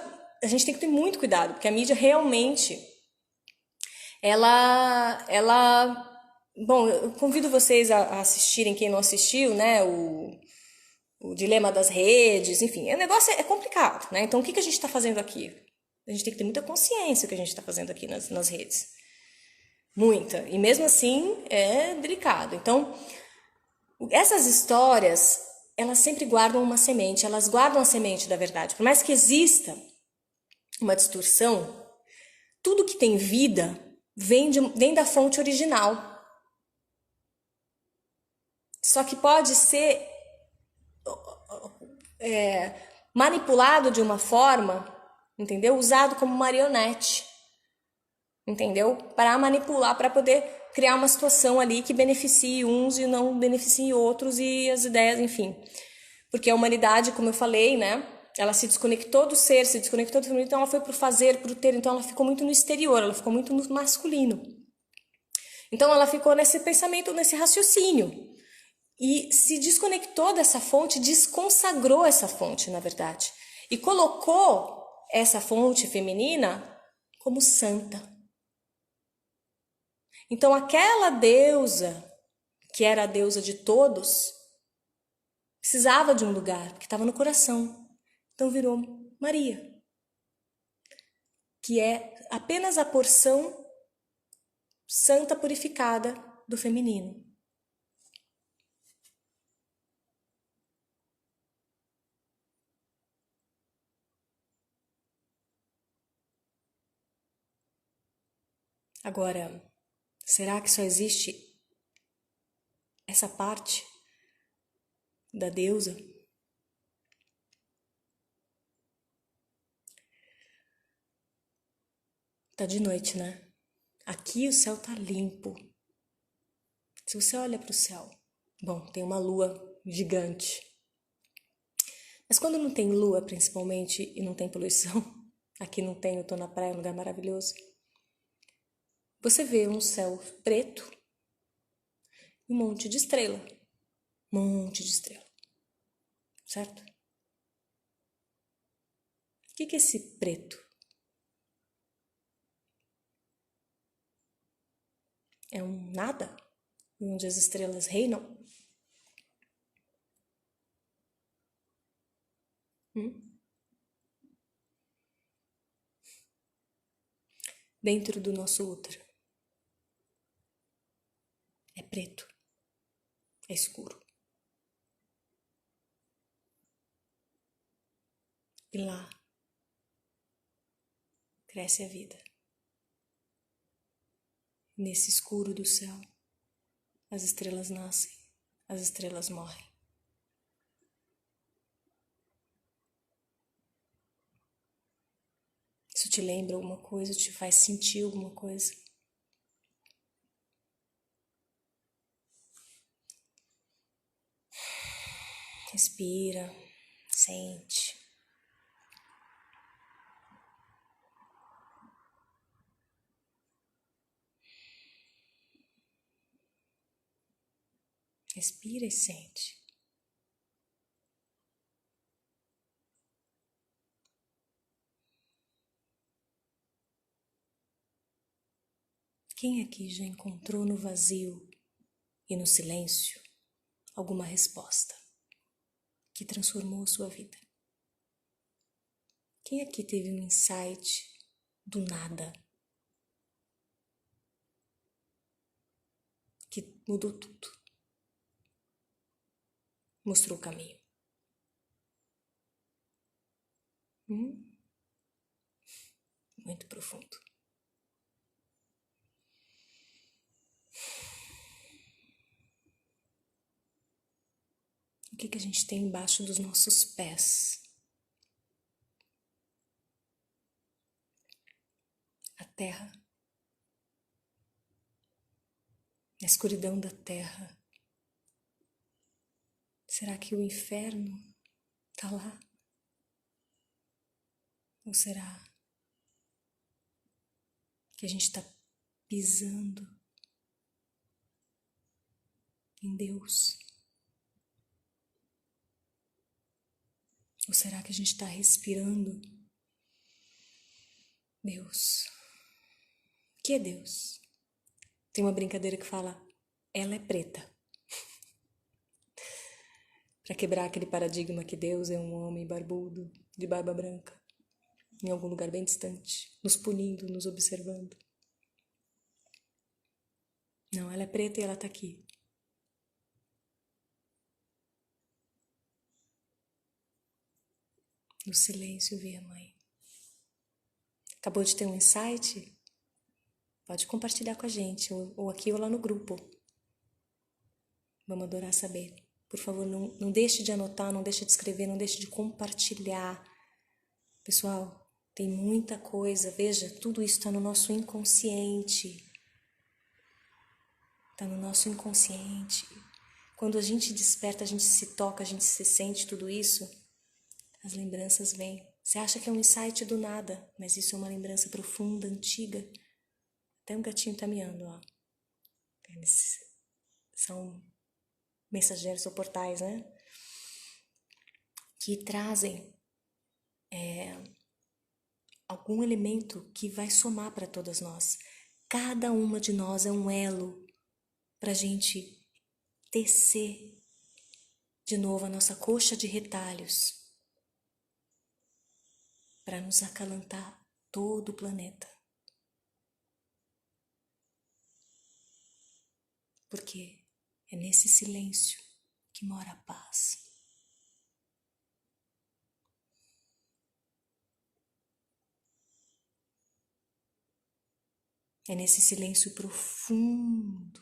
a gente tem que ter muito cuidado, porque a mídia realmente bom, eu convido vocês a assistirem, quem não assistiu, né, o Dilema das Redes, enfim, o negócio é complicado, né? Então, o que a gente está fazendo aqui? A gente tem que ter muita consciência do que a gente está fazendo aqui nas redes. Muita. E mesmo assim, é delicado. Então, essas histórias, elas sempre guardam uma semente, elas guardam a semente da verdade. Por mais que exista uma distorção, tudo que tem vida vem da fonte original. Só que pode ser manipulado de uma forma, entendeu? Usado como marionete, entendeu? Para manipular, para poder criar uma situação ali que beneficie uns e não beneficie outros e as ideias, enfim. Porque a humanidade, como eu falei, né? Ela se desconectou do ser, se desconectou do feminino, então ela foi pro fazer, pro ter, então ela ficou muito no exterior, ela ficou muito no masculino. Então ela ficou nesse pensamento, nesse raciocínio. E se desconectou dessa fonte, desconsagrou essa fonte, na verdade. E colocou essa fonte feminina como santa. Então aquela deusa, que era a deusa de todos, precisava de um lugar, porque estava no coração. Então virou Maria, que é apenas a porção santa purificada do feminino. Agora, será que só existe essa parte da deusa? Tá de noite, né? Aqui o céu tá limpo. Se você olha para o céu, bom, tem uma lua gigante. Mas quando não tem lua, principalmente, e não tem poluição, aqui não tem, eu tô na praia, um lugar maravilhoso, você vê um céu preto e um monte de estrela. Um monte de estrela. Certo? O que é esse preto? É um nada? Onde as estrelas reinam? Dentro do nosso útero. É preto. É escuro. E lá cresce a vida. Nesse escuro do céu, as estrelas nascem, as estrelas morrem. Isso te lembra alguma coisa, te faz sentir alguma coisa? Respira, sente. Respira e sente. Quem aqui já encontrou no vazio e no silêncio alguma resposta que transformou sua vida? Quem aqui teve um insight do nada que mudou tudo? Mostrou o caminho. Muito profundo. O que a gente tem embaixo dos nossos pés? A terra. A escuridão da terra. Será que o inferno está lá? Ou será que a gente está pisando em Deus? Ou será que a gente está respirando Deus? O que é Deus? Tem uma brincadeira que fala, ela é preta. Para quebrar aquele paradigma que Deus é um homem barbudo, de barba branca, em algum lugar bem distante, nos punindo, nos observando. Não, ela é preta e ela está aqui. No silêncio vi a mãe. Acabou de ter um insight? Pode compartilhar com a gente, ou aqui ou lá no grupo. Vamos adorar saber. Por favor, não deixe de anotar, não deixe de escrever, não deixe de compartilhar. Pessoal, tem muita coisa. Veja, tudo isso está no nosso inconsciente. Está no nosso inconsciente. Quando a gente desperta, a gente se toca, a gente se sente tudo isso, as lembranças vêm. Você acha que é um insight do nada, mas isso é uma lembrança profunda, antiga. Até um gatinho está miando, ó. Eles são mensageiros ou portais, né? Que trazem algum elemento que vai somar para todas nós. Cada uma de nós é um elo para a gente tecer de novo a nossa coxa de retalhos para nos acalentar todo o planeta. Porque é nesse silêncio que mora a paz. É nesse silêncio profundo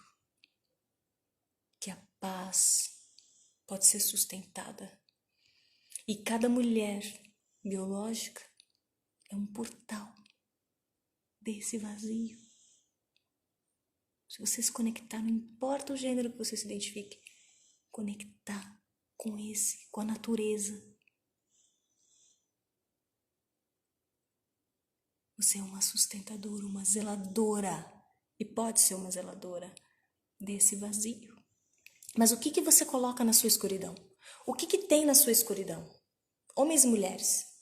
que a paz pode ser sustentada. E cada mulher biológica é um portal desse vazio. Se você se conectar, não importa o gênero que você se identifique, conectar com a natureza. Você é uma sustentadora, uma zeladora, e pode ser uma zeladora desse vazio. Mas o que você coloca na sua escuridão? O que tem na sua escuridão? Homens e mulheres.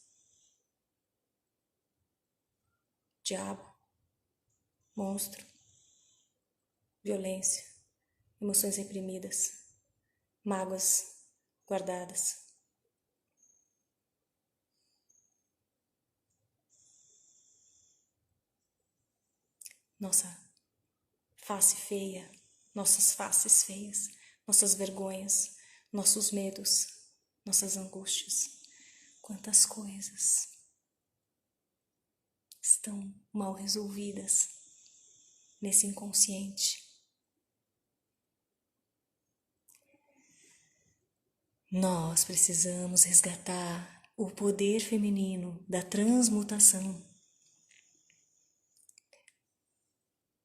Diabo, monstro, violência, emoções reprimidas, mágoas guardadas. Nossa face feia, nossas faces feias, nossas vergonhas, nossos medos, nossas angústias. Quantas coisas estão mal resolvidas nesse inconsciente. Nós precisamos resgatar o poder feminino da transmutação,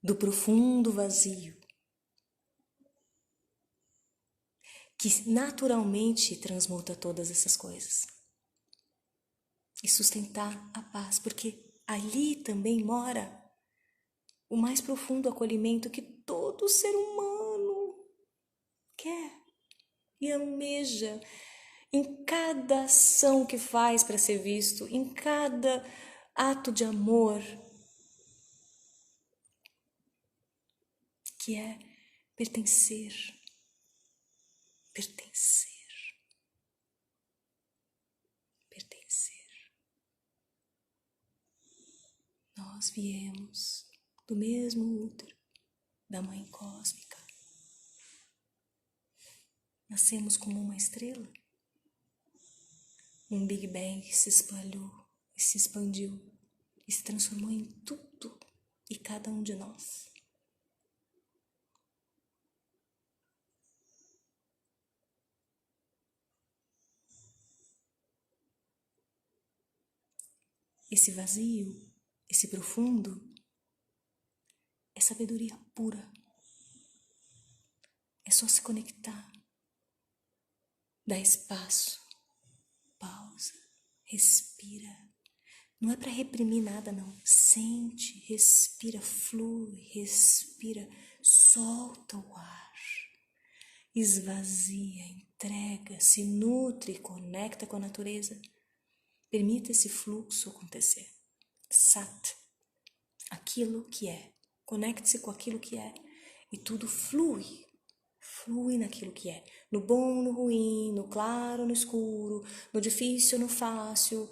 do profundo vazio, que naturalmente transmuta todas essas coisas. E sustentar a paz, porque ali também mora o mais profundo acolhimento que todo ser humano quer e almeja em cada ação que faz para ser visto, em cada ato de amor. que é pertencer. Pertencer. Pertencer. Nós viemos do mesmo útero da Mãe Cósmica. Nascemos como uma estrela. Um Big Bang que se espalhou e se expandiu e se transformou em tudo e cada um de nós. Esse vazio, esse profundo, é sabedoria pura. É só se conectar. Dá espaço, pausa, respira. Não é para reprimir nada, não. Sente, respira, flui, respira, solta o ar. Esvazia, entrega, se nutre, conecta com a natureza. Permita esse fluxo acontecer. Sat, aquilo que é. Conecte-se com aquilo que é. E tudo flui. Flui naquilo que é. No bom, no ruim, no claro, no escuro, no difícil, no fácil,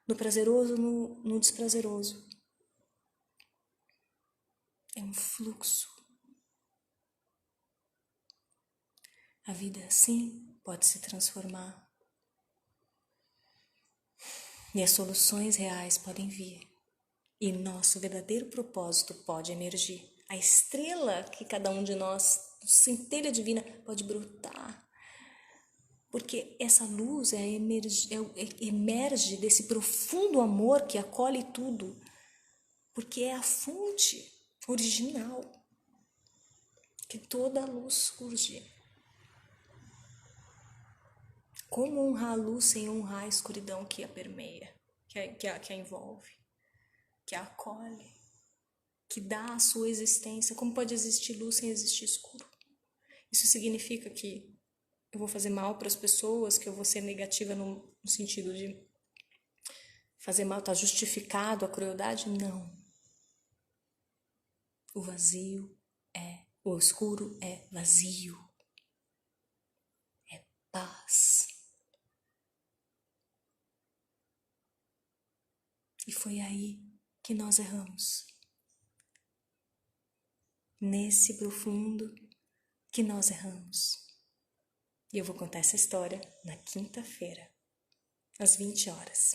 no prazeroso, no desprazeroso. É um fluxo. A vida assim pode se transformar. E as soluções reais podem vir. E nosso verdadeiro propósito pode emergir. A estrela que cada um de nós, centelha divina, pode brotar. Porque essa luz emerge desse profundo amor que acolhe tudo. Porque é a fonte original que toda a luz surge. Como honrar a luz sem honrar a escuridão que a permeia, que a envolve, que a acolhe, que dá a sua existência? Como pode existir luz sem existir escuro? Isso significa que eu vou fazer mal para as pessoas, que eu vou ser negativa no sentido de fazer mal, está justificado a crueldade? Não. O escuro é vazio. É paz. E foi aí que nós erramos. Nesse profundo que nós erramos. E eu vou contar essa história na quinta-feira, às 20 horas.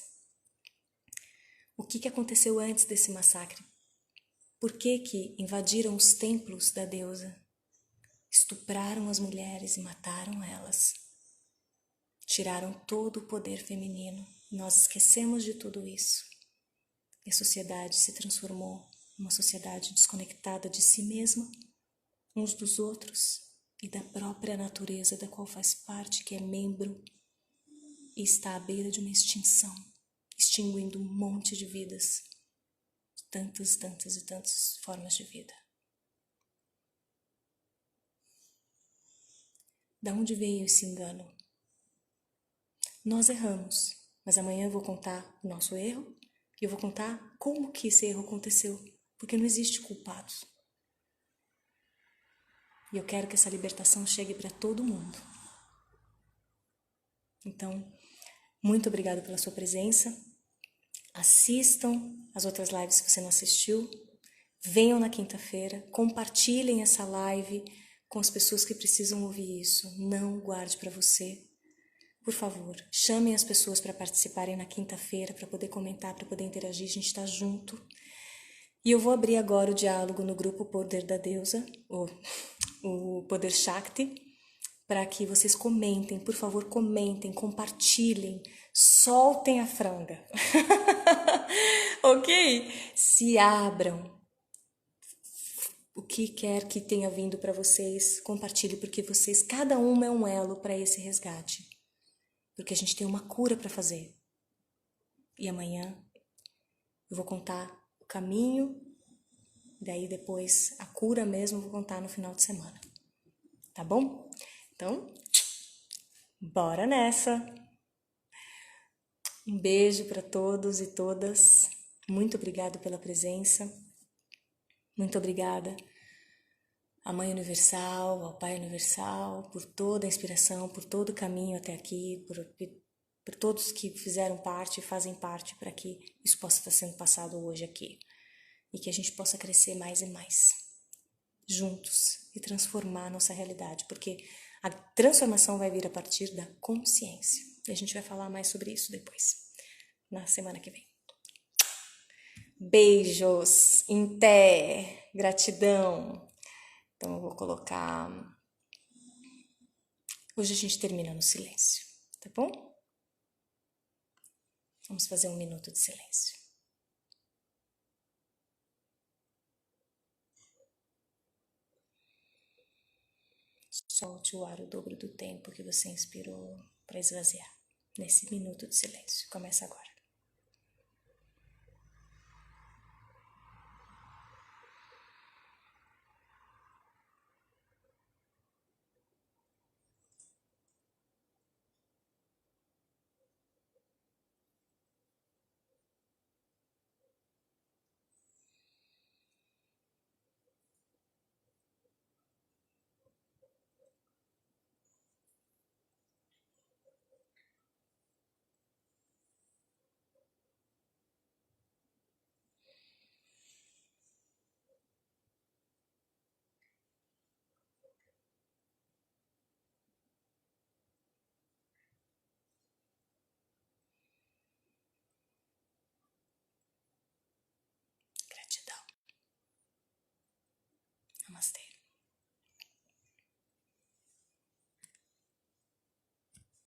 O que aconteceu antes desse massacre? Por que invadiram os templos da deusa? Estupraram as mulheres e mataram elas. Tiraram todo o poder feminino. Nós esquecemos de tudo isso. E a sociedade se transformou em uma sociedade desconectada de si mesma, uns dos outros e da própria natureza da qual faz parte, que é membro e está à beira de uma extinção, extinguindo um monte de vidas, tantas e tantas formas de vida. Da onde veio esse engano? Nós erramos, mas amanhã eu vou contar o nosso erro e eu vou contar como que esse erro aconteceu, porque não existe culpados. E eu quero que essa libertação chegue para todo mundo. Então, muito obrigada pela sua presença. Assistam as outras lives se você não assistiu. Venham na quinta-feira, compartilhem essa live com as pessoas que precisam ouvir isso. Não guarde para você. Por favor, chamem as pessoas para participarem na quinta-feira, para poder comentar, para poder interagir, a gente está junto. E eu vou abrir agora o diálogo no grupo Poder da Deusa, o Poder Shakti, para que vocês comentem, por favor, comentem, compartilhem, soltem a franga, ok? Se abram. O que quer que tenha vindo para vocês, compartilhe, porque vocês, cada uma é um elo para esse resgate. Porque a gente tem uma cura para fazer. E amanhã eu vou contar o caminho, daí depois a cura mesmo eu vou contar no final de semana. Tá bom? Então, bora nessa! Um beijo para todos e todas. Muito obrigada pela presença. Muito obrigada à Mãe Universal, ao Pai Universal, por toda a inspiração, por todo o caminho até aqui, por todos que fizeram parte e fazem parte para que isso possa estar sendo passado hoje aqui. E que a gente possa crescer mais e mais, juntos, e transformar a nossa realidade, porque a transformação vai vir a partir da consciência. E a gente vai falar mais sobre isso depois, na semana que vem. Beijos, em té, gratidão. Então eu vou colocar... Hoje a gente termina no silêncio, tá bom? Vamos fazer 1 minuto de silêncio. Solte o ar o dobro do tempo que você inspirou para esvaziar. Nesse minuto de silêncio. Começa agora.